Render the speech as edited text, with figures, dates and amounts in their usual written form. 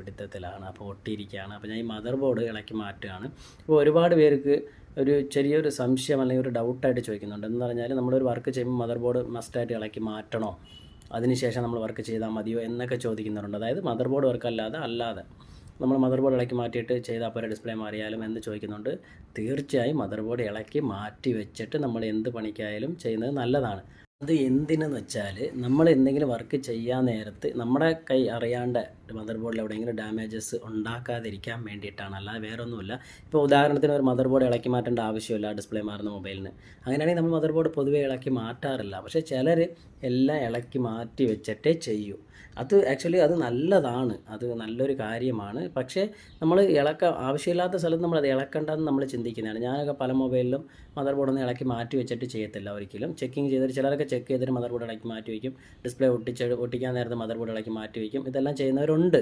പിടുത്തത്തിലാണ്. അപ്പോൾ ഒട്ടിയിരിക്കുകയാണ്. അപ്പോൾ ഞാൻ ഈ മദർ ബോർഡ് ഇളക്കി മാറ്റുകയാണ്. അപ്പോൾ ഒരുപാട് പേർക്ക് ഒരു ചെറിയൊരു സംശയം അല്ലെങ്കിൽ ഒരു ഡൗട്ടായിട്ട് ചോദിക്കുന്നുണ്ട്. എന്ന് പറഞ്ഞാൽ നമ്മളൊരു വർക്ക് ചെയ്യുമ്പോൾ മദർ ബോർഡ് മസ്റ്റായിട്ട് ഇളക്കി മാറ്റണോ, അതിനുശേഷം നമ്മൾ വർക്ക് ചെയ്താൽ മതിയോ എന്നൊക്കെ ചോദിക്കുന്നവരുണ്ട്. അതായത് മദർ ബോർഡ് വർക്ക് അല്ലാതെ നമ്മൾ മദർ ബോർഡ് ഇളക്കി മാറ്റിയിട്ട് ചെയ്താൽ പോലെ ഡിസ്പ്ലേ മാറിയാലും എന്ന് ചോദിക്കുന്നുണ്ട്. തീർച്ചയായും മദർ ബോർഡ് ഇളക്കി മാറ്റി വെച്ചിട്ട് നമ്മൾ എന്ത് പണിക്കായാലും ചെയ്യുന്നത് നല്ലതാണ്. അത് എന്തിനെന്ന് വെച്ചാൽ നമ്മൾ എന്തെങ്കിലും വർക്ക് ചെയ്യാൻ നേരത്ത് നമ്മുടെ കൈ അറിയാണ്ട് മദർ ബോർഡിൽ എവിടെയെങ്കിലും ഡാമേജസ് ഉണ്ടാക്കാതിരിക്കാൻ വേണ്ടിയിട്ടാണ്, അല്ലാതെ വേറെ ഒന്നുമില്ല. ഇപ്പോൾ ഉദാഹരണത്തിന് ഒരു മദർ ബോർഡ് ഇളക്കി മാറ്റേണ്ട ആവശ്യമില്ല ഡിസ്പ്ലേ മാറുന്ന മൊബൈലിന്. അങ്ങനെയാണെങ്കിൽ നമ്മൾ മദർ ബോർഡ് പൊതുവേ ഇളക്കി മാറ്റാറില്ല. പക്ഷേ ചിലർ എല്ലാം ഇളക്കി മാറ്റി വെച്ചിട്ടേ ചെയ്യൂ. അത് ആക്ച്വലി അത് നല്ലതാണ്, അത് നല്ലൊരു കാര്യമാണ്. പക്ഷേ നമ്മൾ ആവശ്യമില്ലാത്ത സ്ഥലത്ത് നമ്മളത് ഇളക്കേണ്ടതെന്ന് നമ്മൾ ചിന്തിക്കുന്നതാണ്. ഞാനൊക്കെ പല മൊബൈലിലും മദർ ബോർഡൊന്നും ഇളക്കി മാറ്റി വെച്ചിട്ട് ചെയ്യത്തില്ല ഒരിക്കലും. ചെക്കിങ് ചെയ്തിട്ട് ചിലരൊക്കെ ചെക്ക് ചെയ്തിട്ട് മദർ ബോർഡ് ഇളക്കി മാറ്റി വയ്ക്കും. ഡിസ്പ്ലേ ഒട്ടിക്കാൻ നേരത്തെ മദർ ബോർഡ് ഇളക്കി മാറ്റി വയ്ക്കും. ഇതെല്ലാം ചെയ്യുന്നവരുണ്ട്.